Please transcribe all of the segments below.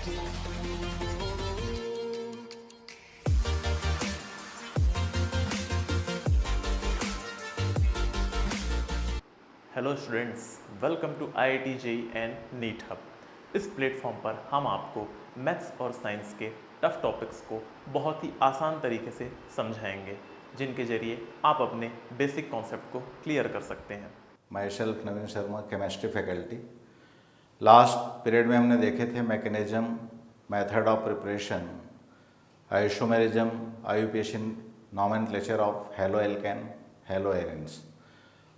Hello students, welcome to IIT JEE and NEET hub. इस platform पर हम आपको मैथ्स और साइंस के टफ टॉपिक्स को बहुत ही आसान तरीके से समझाएंगे, जिनके जरिए आप अपने बेसिक कॉन्सेप्ट को क्लियर कर सकते हैं। Myself Naveen Sharma, chemistry faculty. Last period में हमने देखे थे mechanism, method of preparation, isomerism, IUPAC, nomenclature of halo alkane, halo arenes,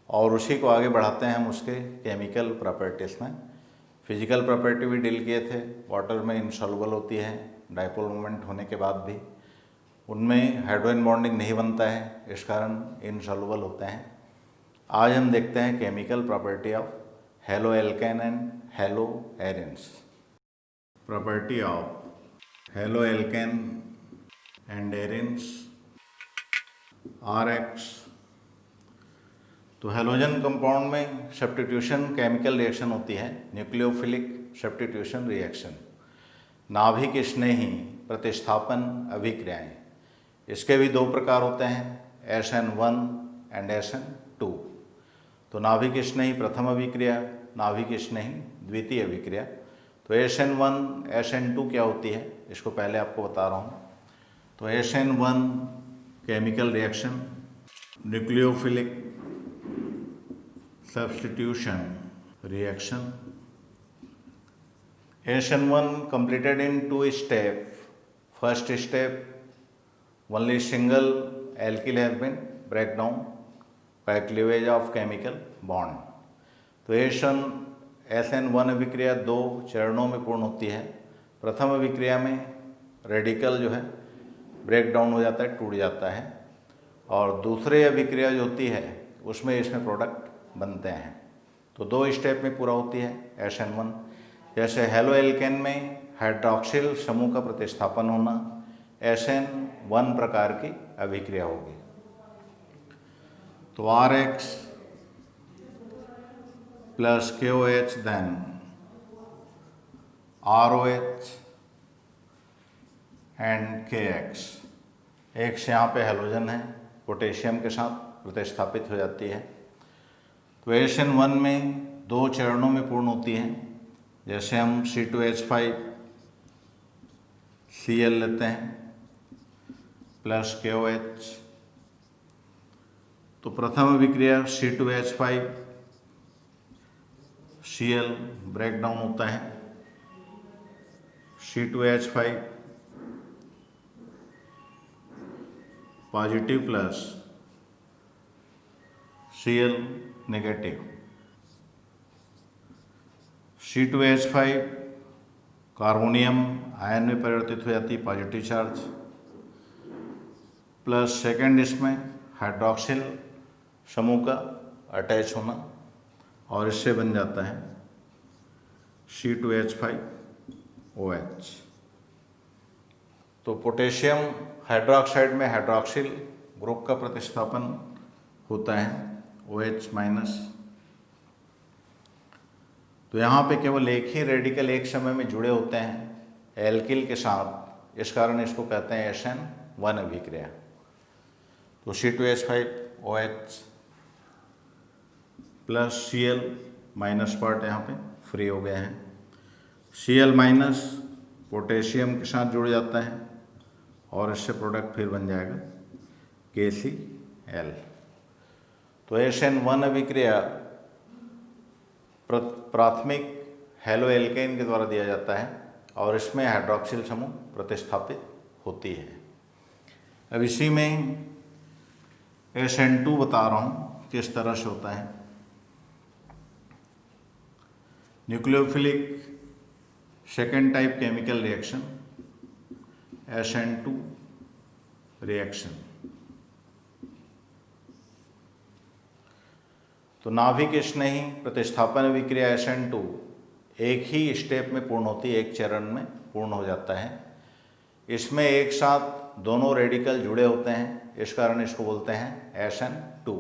और उसी को आगे बढ़ाते हैं हम उसके केमिकल प्रॉपर्टीज़ में। फिजिकल प्रॉपर्टी भी डील किए थे, वाटर में इनसॉल्युबल होती है डायपोल मोमेंट होने के बाद भी, उनमें हाइड्रोजन बॉन्डिंग नहीं बनता है, इस कारण इनसॉल्युबल होते हैं। आज हम देखते हैं chemical property of halo alkene and hello arenes. Property of halo alkene and arenes RX। तो हेलोजन कंपाउंड में सब्स्टिट्यूशन केमिकल रिएक्शन होती है, न्यूक्लियोफिलिक सब्स्टिट्यूशन रिएक्शन, नाभिक स्नेही प्रतिस्थापन अभिक्रियाएं। इसके भी दो प्रकार होते हैं, SN1 एंड SN2। तो नाभिक स्नेही प्रथम अभिक्रिया, नाभिक स्नेही द्वितीय अभिक्रिया। तो SN1 SN2 क्या होती है, इसको पहले आपको बता रहा हूँ। तो SN1 chemical reaction, nucleophilic substitution reaction। SN1 completed in two steps। First step, only single alkyl has been break down by cleavage of chemical bond। तो SN1 अभिक्रिया दो चरणों में पूर्ण होती है। प्रथम अभिक्रिया में रेडिकल जो है ब्रेक डाउन हो जाता है, टूट जाता है, और दूसरी अभिक्रिया जो होती है उसमें इसमें प्रोडक्ट बनते हैं। तो दो स्टेप में पूरा होती है SN1। जैसे हेलो एल्केन में हाइड्रॉक्सिल समूह का प्रतिस्थापन होना, SN1 प्रकार की अभिक्रिया होगी। तो RX plus KOH then ROH and KX। X यहाँ पे हेलोजन है, पोटेशियम के साथ प्रतिस्थापित हो जाती है। तो SN1 में दो चरणों में पूर्ण होती है। जैसे हम C2H5 Cl लेते हैं प्लस KOH, तो प्रथम अभिक्रिया C2H5 Cl ब्रेक डाउन होता है, C2H5 positive plus Cl negative. C2H5 carbonium ion में परिवर्तित हो जाती है, पॉजिटिव चार्ज, प्लस सेकेंड इसमें हाइड्रॉक्सिल समूह का अटैच होना, और इससे बन जाता है C2H5OH। तो पोटेशियम हाइड्रोक्साइड में हाइड्रॉक्सिल ग्रुप का प्रतिस्थापन होता है, OH-। तो यहाँ पे केवल एक ही रेडिकल एक समय में जुड़े होते हैं एल्किल के साथ, इस कारण इसको कहते हैं SN1 अभिक्रिया। तो C2H5OH plus Cl minus part यहाँ पे फ्री हो गया है, Cl माइनस पोटेशियम के साथ जुड़ जाता है, और इससे प्रोडक्ट फिर बन जाएगा KCl। तो SN1 अभिक्रिया प्राथमिक हेलो एल्केन के द्वारा दिया जाता है, और इसमें हाइड्रॉक्सिल समूह प्रतिस्थापित होती है। अब इसी में SN2 बता रहा हूँ किस तरह से होता है। Nucleophilic second type chemical reaction, SN2 reaction. तो नाभिक स्नेही प्रतिस्थापन अभिक्रिया SN2 एक ही स्टेप में पूर्ण होती है, एक चरण में पूर्ण हो जाता है। इसमें एक साथ दोनों रेडिकल जुड़े होते हैं, इस कारण इसको बोलते हैं SN2।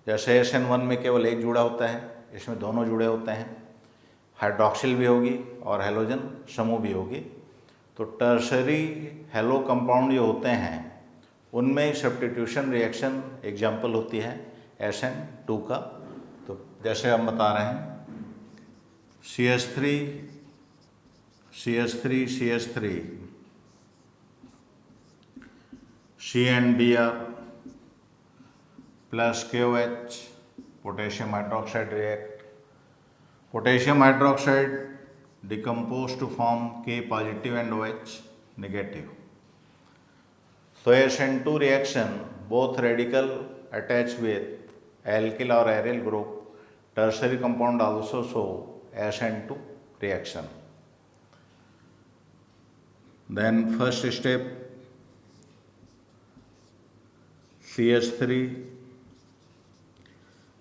जैसे SN1 में केवल एक जुड़ा होता है, इसमें दोनों जुड़े होते हैं। हाइड्रॉक्सिल भी होगी और हेलोजन समूह भी होगी। तो टर्शरी हेलो कंपाउंड जो होते हैं उनमें सब्स्टिट्यूशन रिएक्शन एग्जाम्पल होती है SN2 का। तो जैसे हम बता रहे हैं CH3 CH3 CH3 CnBr plus KOH potassium hydroxide react, potassium hydroxide decompose to form K positive and OH negative. So SN2 reaction both radical attached with alkyl or aryl group, tertiary compound also show SN2 reaction. Then first step CH3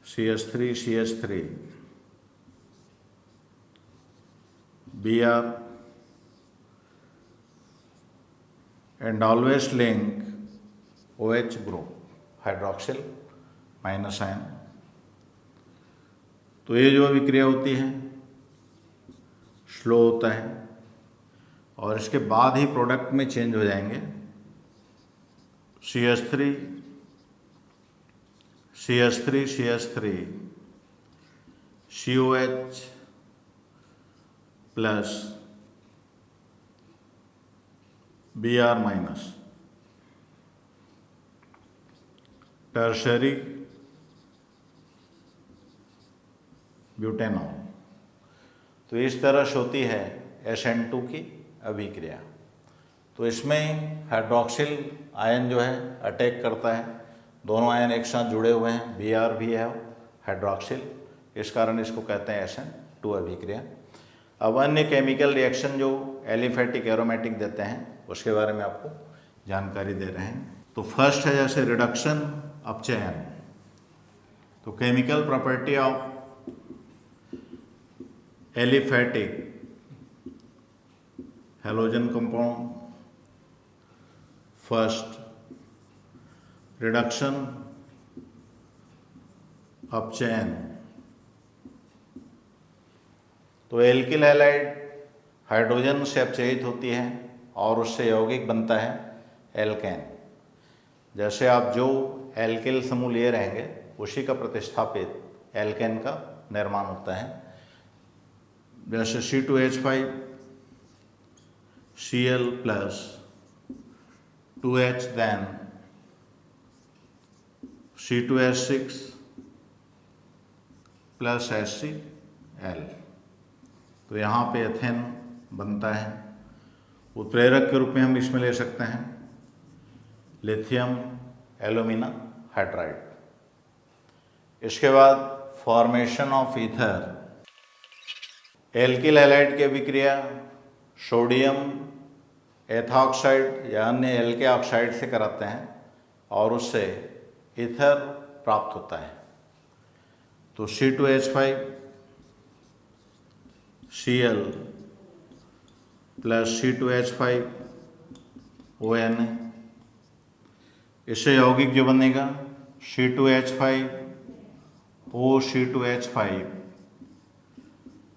CH3 CH3 Br and always link OH group hydroxyl minus ion. तो ये जो अभिक्रिया होती है slow होता है और इसके बाद ही प्रोडक्ट में चेंज हो जाएंगे CH3 CH3 CH3 COH plus Br minus tertiary butanol. तो इस तरह से होती है SN2 की अभिक्रिया। तो इसमें हाइड्रॉक्सिल आयन जो है अटैक करता है, दोनों आयन एक साथ जुड़े हुए हैं, Br भी है हाइड्रॉक्सिल, इस कारण इसको कहते हैं SN2 अभिक्रिया। अब अन्य केमिकल रिएक्शन जो एलिफेटिक एरोमेटिक देते हैं उसके बारे में आपको जानकारी दे रहे हैं। तो फर्स्ट है जैसे रिडक्शन अपचयन। तो chemical property of aliphatic halogen compound, first reduction अपचयन। तो एल्किल हैलाइड हाइड्रोजन से अपचयित होती है और उससे यौगिक बनता है एल्केन। जैसे आप जो एल्किल समूह लिए रहेंगे उसी का प्रतिस्थापित एल्केन का निर्माण होता है। जैसे C2H5 Cl plus 2H then C2H6 plus HCl। तो यहाँ पे एथेन बनता है। उत्प्रेरक के रूप में हम इसमें ले सकते हैं लिथियम एल्यूमिना हाइड्राइड। इसके बाद formation of ether. Alkyl halide की अभिक्रिया सोडियम एथॉक्साइड या अन्य एल्के ऑक्साइड से कराते हैं और उससे ईथर प्राप्त होता है। तो C2H5 Cl plus C2H5 ON, इससे यौगिक जो बनेगा C2H5 OC2H5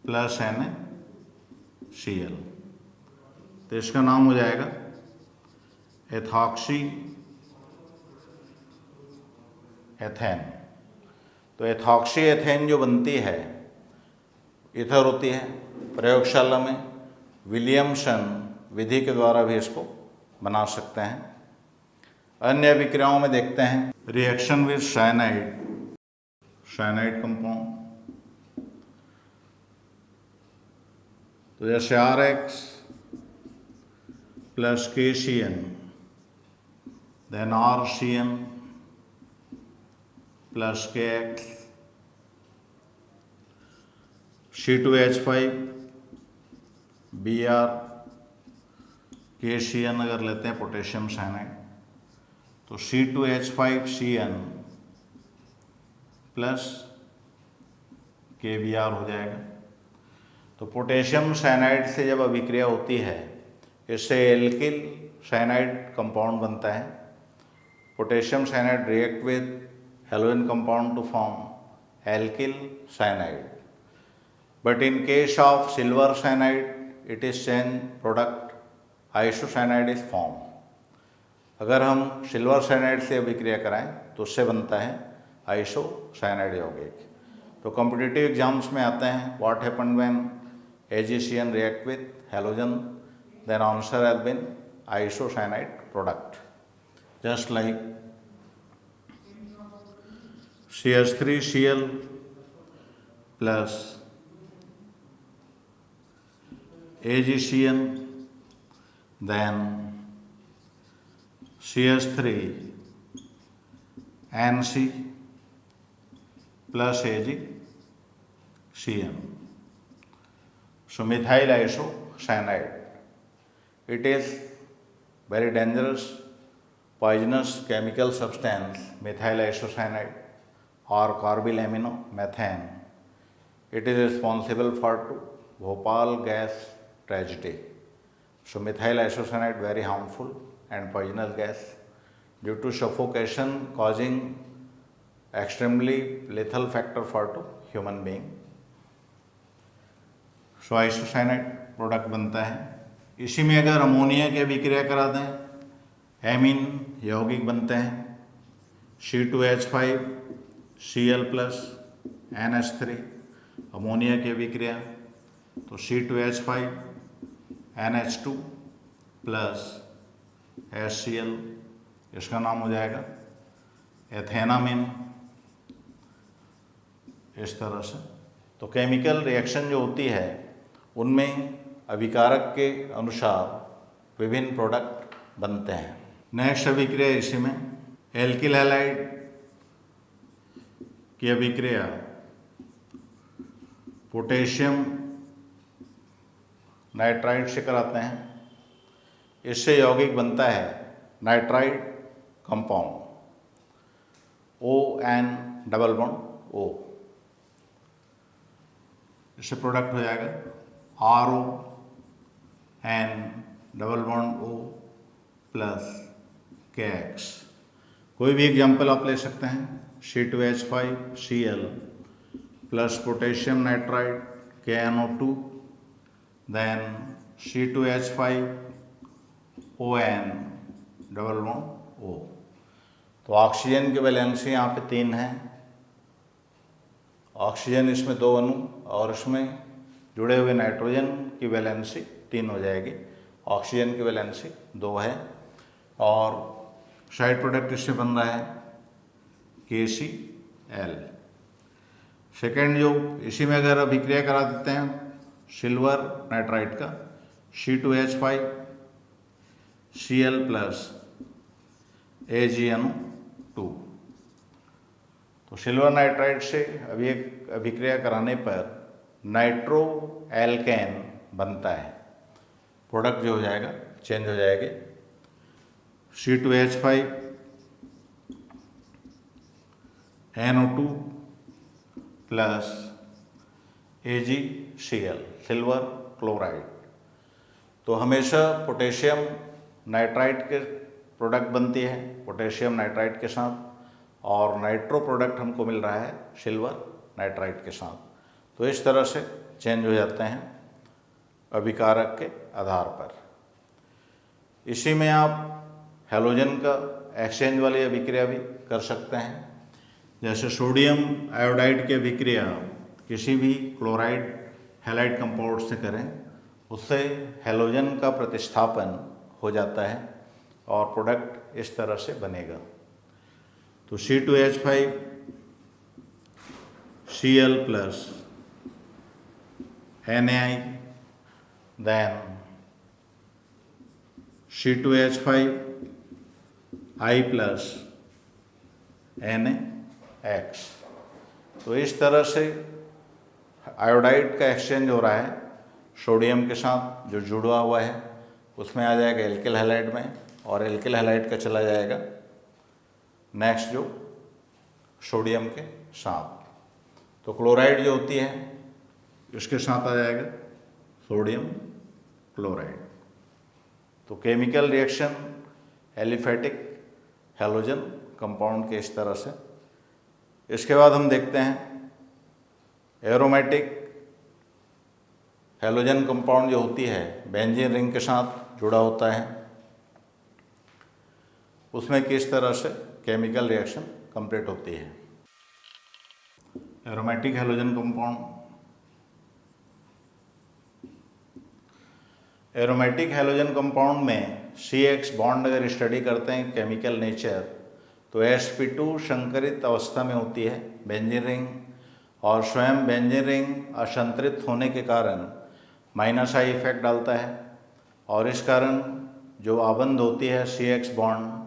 प्लस NaCl। तो इसका नाम हो जाएगा एथॉक्सी एथेन। तो एथॉक्सी एथेन जो बनती है ईथर होती है। प्रयोगशाला में विलियमसन विधि के द्वारा भी इसको बना सकते हैं। अन्य अभिक्रियाओं में देखते हैं reaction with cyanide, cyanide compound. तो जैसे RX plus KCN then RCN plus KX, C2H5 Br KCN अगर लेते हैं पोटेशियम साइनाइड तो C2H5Cn प्लस KBr हो जाएगा। तो पोटेशियम साइनाइड से जब अभिक्रिया होती है इससे एल्किल साइनाइड कंपाउंड बनता है। Potassium cyanide react with halogen compound to form alkyl cyanide. but in case of silver cyanide it is change product isocyanide is formed. अगर हम सिल्वर साइनाइड से अभिक्रिया कराएं तो उससे बनता है आइसोसाइनाइड यौगिक। तो कॉम्पिटिटिव एग्जाम्स में आते हैं what happen when AgCN react with halogen, then answer has been isocyanide product, just like CH3Cl plus AgCN, then CH3NC plus AgCN. So methyl isocyanide, it is very dangerous poisonous chemical substance, methyl isocyanide or carbylamino-methane. It is responsible for Bhopal gas tragedy. So methyl isocyanide very harmful and poisonous gas due to suffocation causing extremely lethal factor for human being. So isocyanide product बनता है। इसी में अगर ammonia की अभिक्रिया करा दें, amine यौगिक बनते हैं C2H5Cl plus NH3, अमोनिया की अभिक्रिया तो C2H5NH2 प्लस HCl, इसका नाम हो जाएगा एथेनामिन। इस तरह से तो केमिकल रिएक्शन जो होती है उनमें अभिकारक के अनुसार विभिन्न प्रोडक्ट बनते हैं। नेक्स्ट अभिक्रिया इसी में एल्किल हैलाइड की अभिक्रिया पोटेशियम नाइट्राइड से कराते हैं। इससे यौगिक बनता है nitride compound ON double bond O। इससे प्रोडक्ट हो जाएगा RON double bond O plus KX। कोई भी एग्जाम्पल आप ले सकते हैं C2H5Cl plus potassium nitride KNO2, then C2H5ON double bond O। तो ऑक्सीजन की वैलेंसी यहाँ पे 3 है, ऑक्सीजन इसमें 2 अणु और इसमें जुड़े हुए नाइट्रोजन की वैलेंसी 3 हो जाएगी। ऑक्सीजन की वैलेंसी 2 है और साइड प्रोडक्ट इससे बन रहा है KCl। सेकेंड जो इसी में अगर अभिक्रिया करा देते हैं सिल्वर नाइट्राइड का C2H5Cl प्लस AgNO2, तो सिल्वर नाइट्राइड से अभिक्रिया कराने पर नाइट्रो एल्केन बनता है। प्रोडक्ट जो हो जाएगा चेंज हो जाएगी C2H5NO2 plus AgCl silver chloride. तो हमेशा पोटेशियम नाइट्राइड के प्रोडक्ट बनती है पोटेशियम नाइट्राइड के साथ, और नाइट्रो प्रोडक्ट हमको मिल रहा है सिल्वर नाइट्राइड के साथ। तो इस तरह से चेंज हो जाते हैं अभिकारक के आधार पर। इसी में आप हैलोजन का एक्सचेंज वाली अभिक्रिया भी कर सकते हैं। जैसे सोडियम आयोडाइड की अभिक्रिया किसी भी क्लोराइड हैलाइड कंपाउंड से करें, उससे हैलोजन का प्रतिस्थापन हो जाता है और प्रोडक्ट इस तरह से बनेगा। तो C2H5Cl plus NaI, then C2H5I plus NaX। तो इस तरह से आयोडाइड का एक्सचेंज हो रहा है सोडियम के साथ जो जुड़ा हुआ है, उसमें आ जाएगा एल्किल हैलाइड में, और एल्किल हैलाइड का चला जाएगा नेक्स्ट जो सोडियम के साथ। तो क्लोराइड जो होती है इसके साथ आ जाएगा सोडियम क्लोराइड। तो chemical reaction aliphatic halogen compound के इस तरह से। इसके बाद हम देखते हैं एरोमेटिक हैलोजन कंपाउंड जो होती है बेंजीन रिंग के साथ जुड़ा होता है, उसमें किस तरह से केमिकल रिएक्शन कंप्लीट होती है। Aromatic halogen compound, aromatic halogen compound में CH बॉन्ड अगर स्टडी करते हैं केमिकल नेचर, तो sp2 संकरित अवस्था में होती है बेंजीन रिंग, और स्वयं बेंजीन रिंग असंतरित होने के कारण -I इफेक्ट डालता है, और इस कारण जो आबंध होती है CH बॉन्ड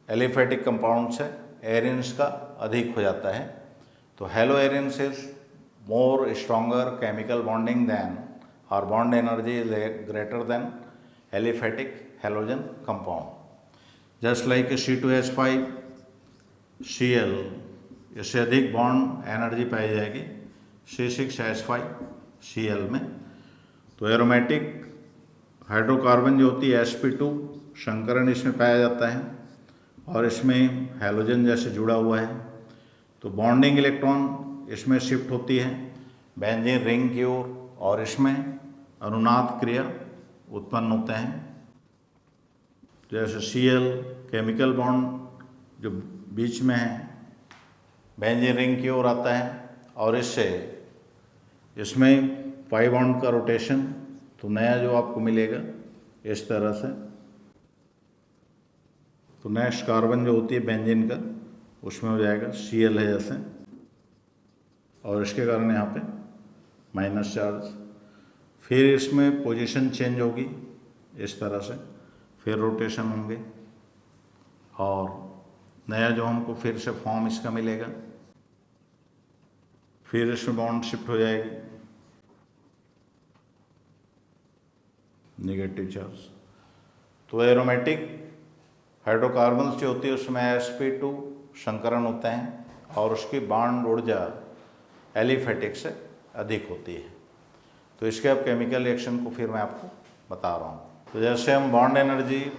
एलिफेटिक कंपाउंड से एरिन्स का अधिक हो जाता है। तो halo arenes is more stronger chemical bonding than और bond energy is greater than aliphatic halogen compound. Just like C2H5 Cl, इससे अधिक बॉन्ड एनर्जी पाई जाएगी C6H5 Cl में। तो एरोमेटिक हाइड्रोकार्बन जो होती है sp2 संकरण इसमें पाया जाता है, और इसमें हैलोजन जैसे जुड़ा हुआ है, तो बॉन्डिंग इलेक्ट्रॉन इसमें शिफ्ट होती है बेंजीन रिंग की ओर, और इसमें अनुनाद क्रिया उत्पन्न होते हैं। जैसे Cl केमिकल बॉन्ड जो बीच में है बेंजीन रिंग की ओर आता है, और इससे इसमें पाई बॉन्ड का रोटेशन, तो नया जो आपको मिलेगा इस तरह से, तो नेक्स्ट कार्बन जो होती है बेंजीन का उसमें हो जाएगा Cl है जैसे, और इसके कारण यहाँ पे माइनस चार्ज, फिर इसमें पोजीशन चेंज होगी इस तरह से, फिर रोटेशन होंगे, और नया जो हमको फिर से फॉर्म इसका मिलेगा, फिर इसमें बॉन्ड शिफ्ट हो जाएगी नेगेटिव चार्ज। तो एरोमेटिक हाइड्रोकार्बन्स जो होती है उसमें sp2 संकरण होते हैं, और उसकी बॉन्ड ऊर्जा एलिफेटिक से अधिक होती है। तो इसके अब केमिकल रिएक्शन को फिर मैं आपको बता रहा हूँ। तो जैसे हम बॉन्ड एनर्जी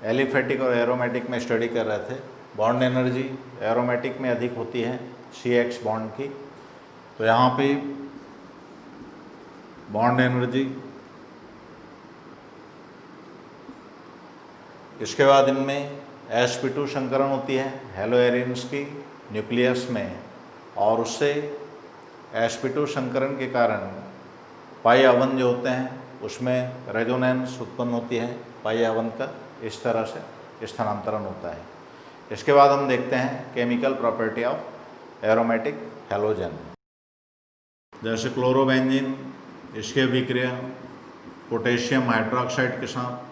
एलिफेटिक और एरोमेटिक में स्टडी कर रहे थे, बॉन्ड एनर्जी एरोमेटिक में अधिक होती है CH बॉन्ड की, तो यहाँ पे बॉन्ड एनर्जी, इसके बाद इनमें sp2 संकरण होती है हैलो एरिन्स की न्यूक्लियस में, और उससे sp2 संकरण के कारण पाई आबंध जो होते हैं उसमें रेजोनेंस उत्पन्न होती है, पाई आबंध का इस तरह से स्थानांतरण होता है। इसके बाद हम देखते हैं chemical property of aromatic halogen. जैसे क्लोरोबेंजीन, इसके अभिक्रिया पोटेशियम हाइड्रोक्साइड के साथ,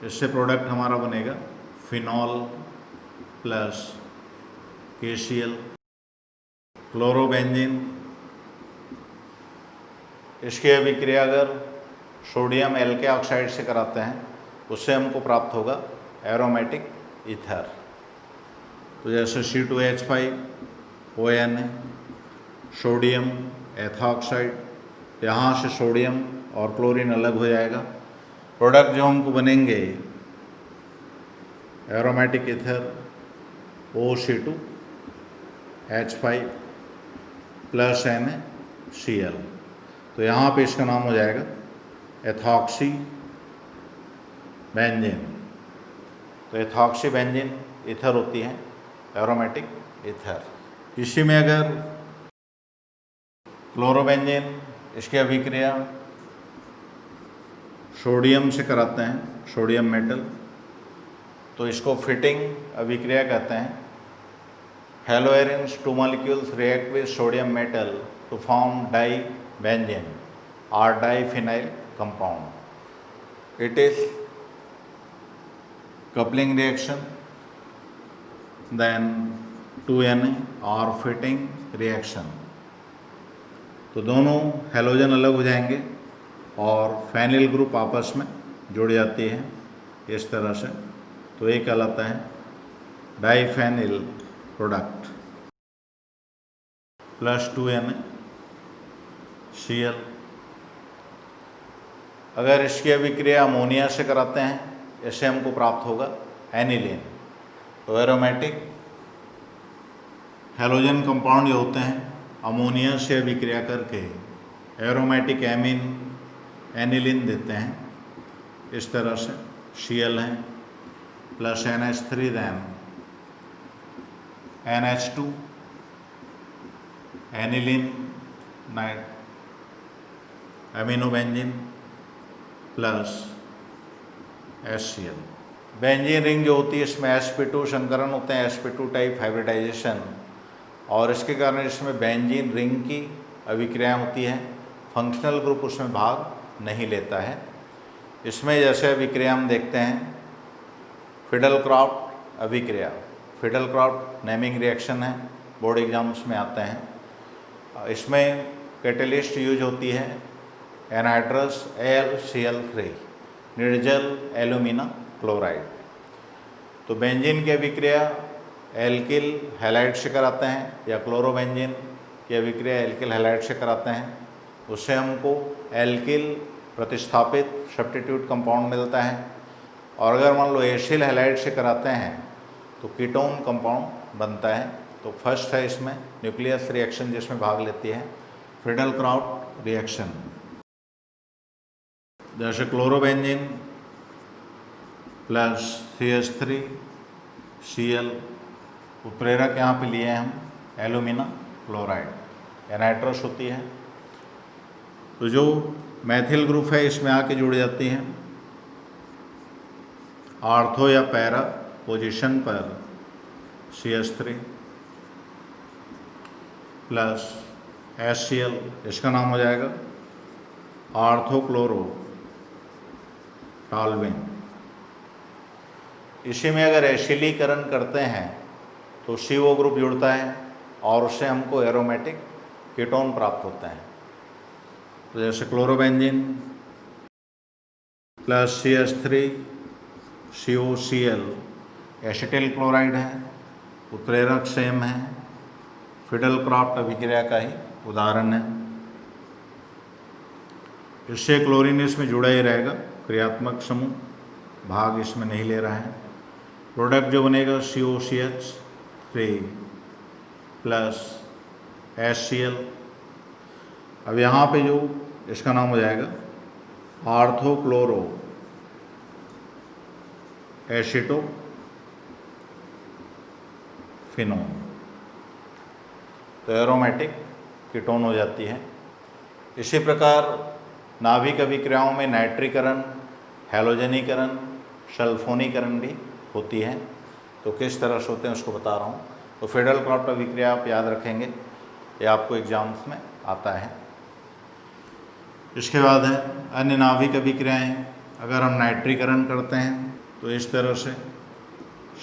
इससे प्रोडक्ट हमारा बनेगा फिनॉल प्लस KCl। क्लोरोबेंजीन, इसकी अभिक्रिया अगर सोडियम एल्के ऑक्साइड से कराते हैं उससे हमको प्राप्त होगा एरोमेटिक ईथर। तो जैसे C2H5ON है, सोडियम एथॉक्साइड, यहाँ से सोडियम और क्लोरीन अलग हो जाएगा, प्रोडक्ट जो हमको बनेंगे aromatic ether OC2H5 plus NaCl। तो यहाँ पे इसका नाम हो जाएगा एथॉक्सी बेंजीन। तो एथॉक्सी बेंजीन ईथर होती है एरोमेटिक ईथर। इसी में अगर क्लोरोबेंजीन, इसकी अभिक्रिया सोडियम से कराते हैं, सोडियम मेटल, तो इसको फिटिंग अभिक्रिया कहते हैं। हेलोएरिन्स 2 molecules react with sodium metal to form dibenzene or diphenyl compound. It is coupling reaction, then 2Na or fitting reaction। तो दोनों हेलोजन अलग हो जाएंगे और फेनिल ग्रुप आपस में जुड़ जाती है इस तरह से, तो ये कहलाता है डाइफेनिल प्रोडक्ट प्लस 2NaCl। अगर इसकी अभिक्रिया अमोनिया से कराते हैं, इससे हमको प्राप्त होगा एनिलीन। तो एरोमेटिक हैलोजन कंपाउंड जो होते हैं अमोनिया से अभिक्रिया करके एरोमेटिक एमिन एनिलिन देते हैं। इस तरह से Cl है plus NH3 then NH2 aniline नाइट aminobenzene plus HCl। Benzene ring जो होती है इसमें sp2 संकरण होते हैं, sp2 टाइप हाइब्रिडाइजेशन, और इसके कारण इसमें बेंजीन रिंग की अभिक्रिया होती है। फंक्शनल ग्रुप उसमें भाग नहीं लेता है। इसमें जैसे अभिक्रिया हम देखते हैं फिडल-क्राफ्ट अभिक्रिया। फिडल-क्राफ्ट नेमिंग रिएक्शन है, बोर्ड एग्जाम्स में आते हैं। इसमें कैटेलिस्ट यूज होती है एनहाइड्रस AlCl3 निर्जल एल्यूमिना क्लोराइड। तो बेंजीन की अभिक्रिया एल्किल हैलाइड से कराते हैं या क्लोरोबेंजीन की अभिक्रिया एल्किल हैलाइड से कराते हैं। उससे हमको एल्किल प्रतिस्थापित सब्स्टिट्यूट कंपाउंड मिलता है। और अगर मान लो एसिल हैलाइड से कराते हैं तो कीटोन कंपाउंड बनता है। तो फर्स्ट है इसमें न्यूक्लियस रिएक्शन जिसमें भाग लेती है फिडल-क्राफ्ट रिएक्शन। जैसे क्लोरोबेंजीन प्लस CH3 Cl, उत्प्रेरक यहाँ पे लिए हैं हम एल्यूमिना क्लोराइड, एनाइट्रस होती है। तो जो मैथिल ग्रुप है इसमें आके जुड़ जाती हैं। आर्थो या पैरा पोजीशन पर CH3 प्लस HCl, इसका नाम हो जाएगा आर्थोक्लोरो टॉल्विन। इसी में अगर एसिलीकरण करते हैं तो CO ग्रुप जुड़ता है और उससे हमको एरोमेटिक कीटोन प्राप्त होते हैं। तो जैसे chlorobenzene plus CH3 COCl acetyl chloride है, उत्प्रेरक सेम है, फिडल-क्राफ्ट अभिक्रिया का ही उदाहरण है। इससे क्लोरीन इसमें जुड़ा ही रहेगा, क्रियात्मक समूह भाग इसमें नहीं ले रहा है। प्रोडक्ट जो बनेगा COCH3 प्लस HCl। अब यहाँ पे जो इसका नाम हो जाएगा आर्थोक्लोरो एसिटो फिनोन। तो एरोमेटिक कीटोन हो जाती है। इसी प्रकार नाभिक अभिक्रियाओं में नाइट्रीकरण, हैलोजनीकरण, सल्फोनीकरण भी होती है। तो किस तरह से होते हैं उसको बता रहा हूँ। तो फिडल-क्राफ्ट अभिक्रिया आप याद रखेंगे, ये आपको एग्जाम्स में आता है। इसके बाद है अन्य नाभिक अभिक्रियाएँ। अगर हम नाइट्रीकरण करते हैं तो इस तरह से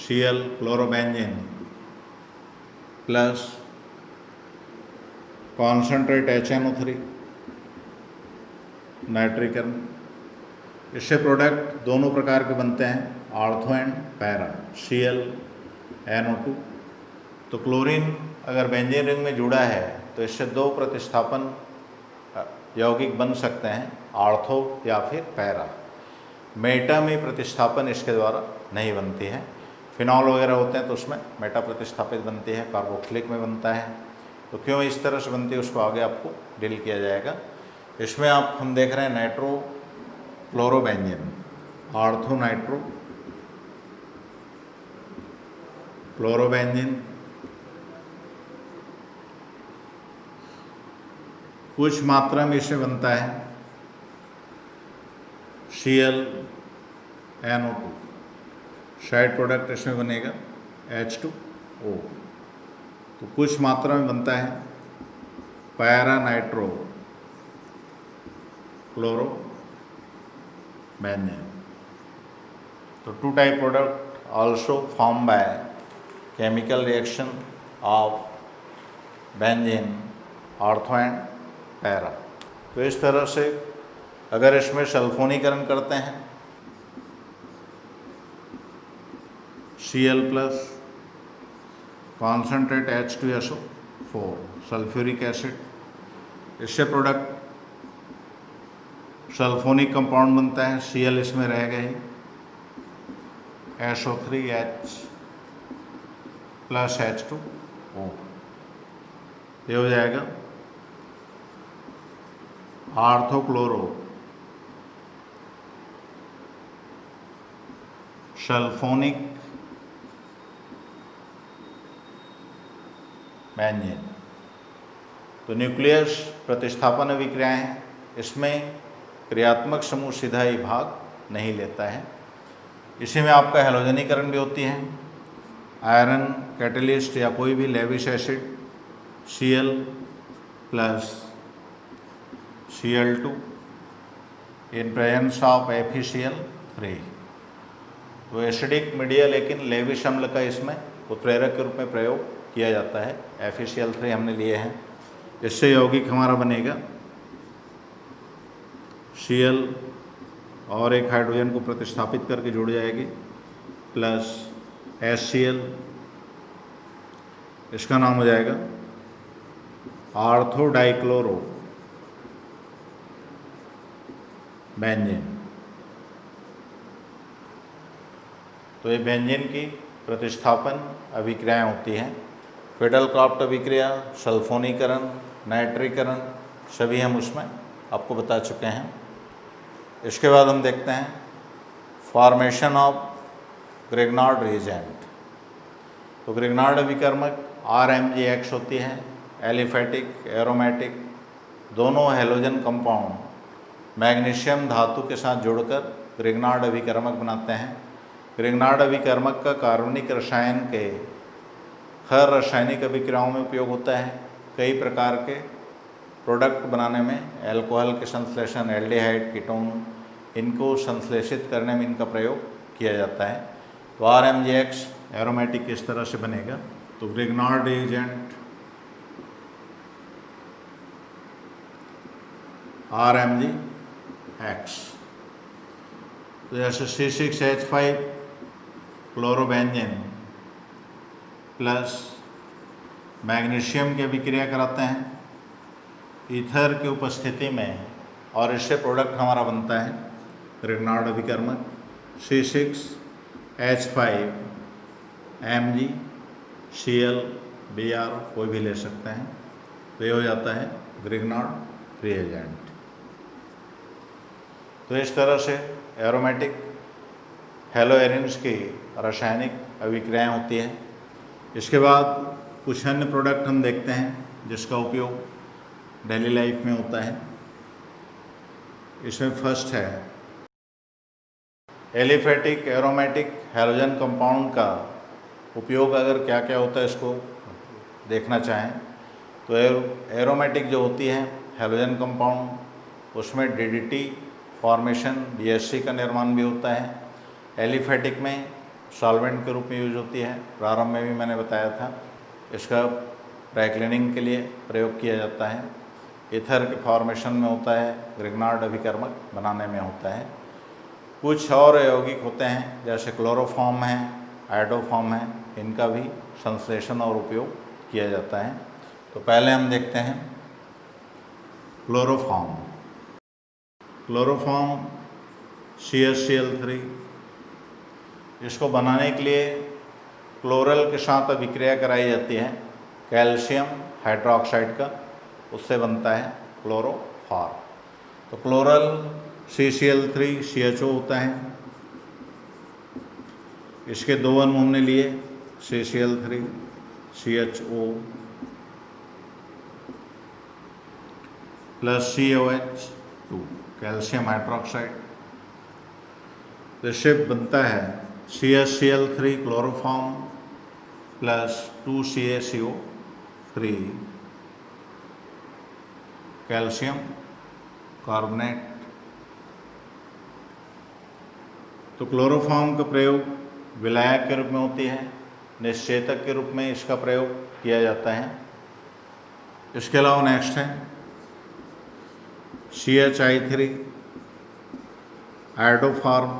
Cl chlorobenzene plus concentrate HNO3 नाइट्रीकरण। इससे प्रोडक्ट दोनों प्रकार के बनते हैं, ortho and para, Cl NO2। तो क्लोरीन अगर बेंजीन रिंग में जुड़ा है तो इससे दो प्रतिस्थापन यौगिक बन सकते हैं, आर्थो या फिर पैरा। मेटा में प्रतिस्थापन इसके द्वारा नहीं बनती है। फिनॉल वगैरह होते हैं तो उसमें मेटा प्रतिस्थापित बनती है, कार्बोक्सिलिक में बनता है। तो क्यों इस तरह से बनती है उसको आगे आपको डील किया जाएगा। इसमें हम देख रहे हैं nitro chlorobenzene, ortho nitro chlorobenzene. कुछ मात्रा में इसमें बनता है Cl NO2, साइड प्रोडक्ट इसमें बनेगा H2O। तो कुछ मात्रा में बनता है पैरा नाइट्रो क्लोरो बेंजीन। तो two type product also formed by chemical reaction of benzene, ortho and para. तो इस तरह से अगर इसमें सल्फोनीकरण करते हैं Cl plus concentrate H2SO4 sulphuric acid, इससे प्रोडक्ट सल्फोनिक कंपाउंड बनता है। Cl इसमें रहेगा ही, SO3H प्लस H2O। ये हो जाएगा आर्थोक्लोरो सल्फोनिक बेंजीन। तो न्यूक्लियस प्रतिस्थापन अभिक्रियाएं हैं, इसमें क्रियात्मक समूह सीधा ही भाग नहीं लेता है। इसी में आपका हैलोजनीकरण भी होती है। आयरन कैटलिस्ट या कोई भी lavish acid Cl plus Cl2 in presence of FeCl3। तो एसिडिक मीडिया लेकिन लेविश अम्ल का इसमें उत्प्रेरक के रूप में प्रयोग किया जाता है। FeCl3 हमने लिए हैं। इससे यौगिक हमारा बनेगा Cl और एक हाइड्रोजन को प्रतिस्थापित करके जुड़ जाएगी प्लस HCl। इसका नाम हो जाएगा आर्थोडाइक्लोरो बेंजीन। तो ये बेंजीन की प्रतिस्थापन अभिक्रियाएं होती हैं। फिडल-क्राफ्ट अभिक्रिया, सल्फोनीकरण, नाइट्रीकरण सभी हम उसमें आपको बता चुके हैं। इसके बाद हम देखते हैं फॉर्मेशन ऑफ ग्रिग्नार्ड रिएजेंट। तो ग्रिग्नार्ड अभिकर्मक RMgX होती है। एलिफेटिक, एरोमेटिक दोनों हैलोजन कंपाउंड मैग्नीशियम धातु के साथ जुड़कर ग्रिग्नार्ड अभिकर्मक बनाते हैं। ग्रिग्नार्ड अभिकर्मक का कार्बनिक रसायन के हर रासायनिक अभिक्रियाओं में उपयोग होता है। कई प्रकार के प्रोडक्ट बनाने में, एल्कोहल के संश्लेषण, एल्डिहाइड, कीटोन, इनको संश्लेषित करने में इनका प्रयोग किया जाता है। तो RMgX एरोमेटिक किस तरह से बनेगा, तो ग्रिग्नार्ड रिएजेंट RMgX। तो जैसे C6H5 क्लोरोबेंजीन प्लस मैग्नीशियम की अभिक्रिया कराते हैं ईथर की उपस्थिति में, और इससे प्रोडक्ट हमारा बनता है ग्रिग्नार्ड अभिकर्मक C6H5Mg Cl Br, कोई भी ले सकते हैं। तो ये हो जाता है ग्रिग्नार्ड रिएजेंट। तो इस तरह से एरोमेटिक हैलोएरिन्स की रासायनिक अभिक्रियाएं होती हैं। इसके बाद कुछ अन्य प्रोडक्ट हम देखते हैं जिसका उपयोग डेली लाइफ में होता है। इसमें फर्स्ट है एलिफेटिक एरोमेटिक हैलोजन कंपाउंड का उपयोग अगर क्या क्या होता है इसको देखना चाहें तो एरोमेटिक जो होती है हैलोजन कंपाउंड, उसमें DDT फॉर्मेशन, DHC का निर्माण भी होता है। एलिफेटिक में सॉल्वेंट के रूप में यूज होती है, प्रारंभ में भी मैंने बताया था। इसका ड्राई क्लीनिंग के लिए प्रयोग किया जाता है। ईथर के फॉर्मेशन में होता है, ग्रिग्नार्ड अभिकर्मक बनाने में होता है। कुछ और यौगिक होते हैं जैसे क्लोरोफॉर्म है, आयोडोफॉर्म है, इनका भी संश्लेषण और उपयोग किया जाता है। तो पहले हम देखते हैं क्लोरोफॉर्म। क्लोरोफॉर्म CaCl3, इसको बनाने के लिए क्लोरल के साथ अभिक्रिया कराई जाती है कैल्शियम हाइड्रोक्साइड का, उससे बनता है क्लोरोफॉर्म। तो क्लोरल CCl3 CHO होता है। इसके दो अणु हमने लिए CCl3 CHO plus COH2 calcium hydroxide. तो इससे बनता है CaCl3 chloroform plus 2CaCO3 calcium carbonate. तो क्लोरोफॉर्म का प्रयोग विलायक के रूप में होती है, निश्चेतक के रूप में इसका प्रयोग किया जाता है। इसके अलावा नेक्स्ट है CHI3 आयोडोफॉर्म।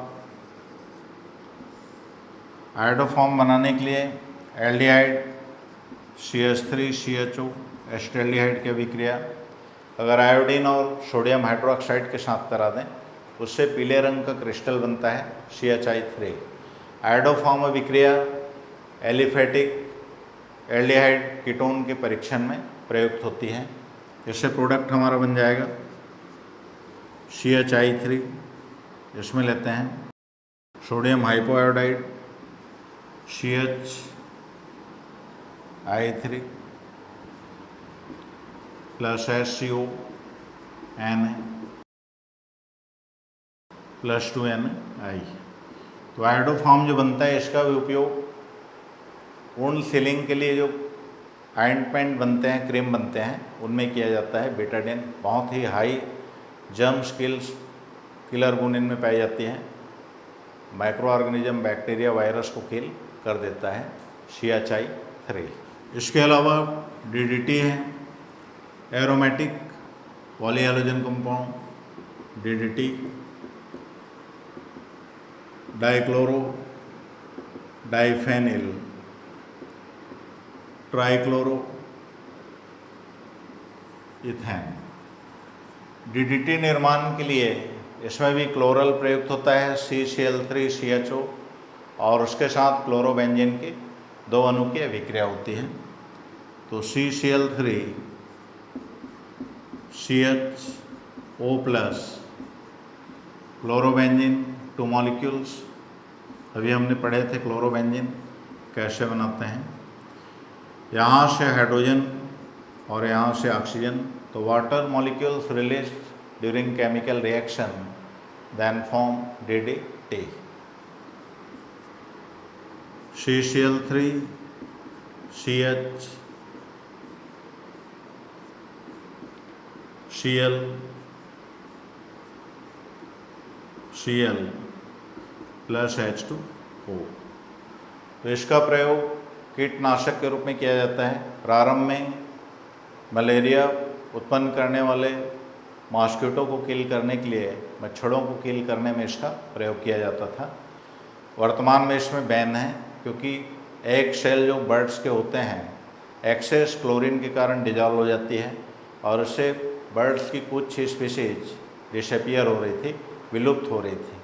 आयोडोफॉर्म बनाने के लिए एल्डिहाइड CH3 CHO एस्टेल्डिहाइड की अभिक्रिया अगर आयोडीन और सोडियम हाइड्रोक्साइड के साथ करा दें, उससे पीले रंग का क्रिस्टल बनता है CHI3। आयोडोफॉर्म अभिक्रिया एलिफेटिक एल्डिहाइड कीटोन के परीक्षण में प्रयुक्त होती हैं। इससे प्रोडक्ट हमारा बन जाएगा CHI3, इसमें लेते हैं sodium hypoiodide CHI3 plus SCO Na plus 2NI। तो आयोडोफॉर्म जो बनता है इसका भी उपयोग वुंड सीलिंग के लिए जो ऑइंटमेंट बनते हैं, क्रीम बनते हैं, उनमें किया जाता है। बेटाडिन बहुत ही हाई जर्म्स किलर गुण इनमें पाई जाती हैं। माइक्रो ऑर्गेनिज्म, बैक्टीरिया, वायरस को किल कर देता है CHI3। इसके अलावा DDT है, aromatic polyhalogen compound DDT, dichloro diphenyl trichloro ethane. DDT निर्माण के लिए इसमें भी क्लोरल प्रयुक्त होता है CCl3CHO, और उसके साथ क्लोरोबेंजीन की 2 अणु की अभिक्रिया होती है। तो CCl3 CHO plus chlorobenzene 2 molecules. अभी हमने पढ़े थे क्लोरोबेंजीन कैसे बनाते हैं। यहाँ से हाइड्रोजन और यहाँ से ऑक्सीजन। तो water molecules release during chemical reaction then form DDT। CCl3 CH Cl plus H2O। तो इसका प्रयोग कीटनाशक के रूप में किया जाता है। प्रारंभ में मलेरिया उत्पन्न करने वाले मॉस्किटो को किल करने के लिए, मच्छरों को किल करने में इसका प्रयोग किया जाता था। वर्तमान में इसमें बैन है, क्योंकि एग सेल जो बर्ड्स के होते हैं एक्सेस क्लोरीन के कारण डिजॉल्व हो जाती है, और इससे बर्ड्स की कुछ स्पीशीज डिसअपियर हो रही थी, विलुप्त हो रही थी।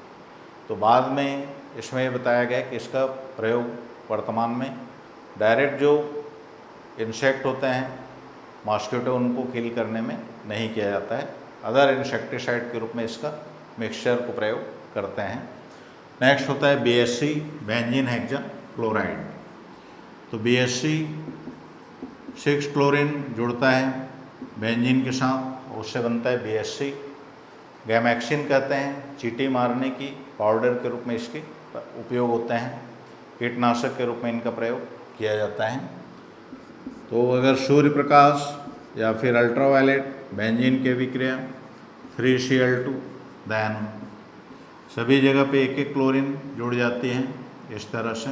तो बाद में इसमें ये बताया गया कि इसका प्रयोग वर्तमान में डायरेक्ट जो इंसेक्ट होते हैं मॉस्किटो, उनको किल करने में नहीं किया जाता है। अदर इंसेक्टिसाइड के रूप में इसका मिक्सचर को प्रयोग करते हैं। नेक्स्ट होता है BSC बेंजीन हेक्सा क्लोराइड। तो BSC 6 क्लोरीन जुड़ता है बेंजीन के साथ, उससे बनता है BSC। गैमैक्सिन कहते हैं, चींटी मारने की पाउडर के रूप में इसके उपयोग होते हैं। कीटनाशक के रूप में इनका प्रयोग किया जाता है। तो अगर सूर्य प्रकाश या फिर अल्ट्रावायलेट बेंजीन की अभिक्रिया 3Cl2, देन सभी जगह पे एक एक क्लोरीन जुड़ जाती हैं इस तरह से,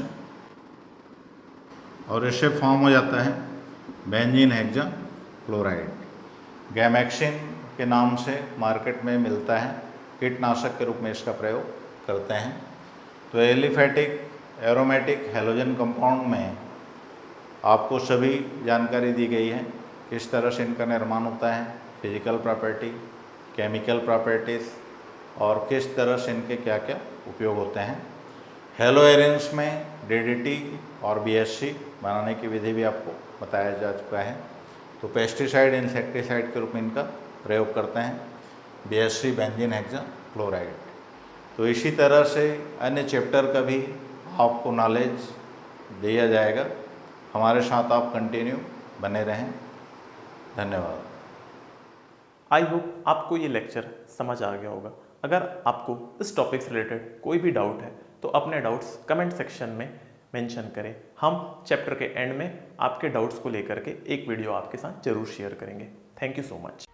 और इससे फॉर्म हो जाता है बेंजीन हेक्सा क्लोराइड। गैमैक्सिन के नाम से मार्केट में मिलता है, कीटनाशक के रूप में इसका प्रयोग करते हैं। तो एलिफेटिक एरोमेटिक हैलोजन कंपाउंड में आपको सभी जानकारी दी गई है, किस तरह से इनका निर्माण होता है, फिजिकल प्रॉपर्टी, केमिकल प्रॉपर्टीज़, और किस तरह से इनके क्या क्या उपयोग होते हैं। हेलो एरेंस में DDT और BSC बनाने की विधि भी आपको बताया जा चुका है। तो पेस्टिसाइड इंसेक्टिसाइड के रूप में इनका प्रयोग करते हैं BSC बेंजीन हेक्सा क्लोराइड। तो इसी तरह से अन्य चैप्टर का भी आपको नॉलेज दिया जाएगा। हमारे साथ आप कंटिन्यू बने रहें। धन्यवाद। आई होप आपको ये लेक्चर समझ आ गया होगा। अगर आपको इस टॉपिक से रिलेटेड कोई भी डाउट है तो अपने डाउट्स कमेंट सेक्शन में मेंशन करें। हम चैप्टर के एंड में आपके डाउट्स को लेकर के एक वीडियो आपके साथ जरूर शेयर करेंगे। Thank you so much.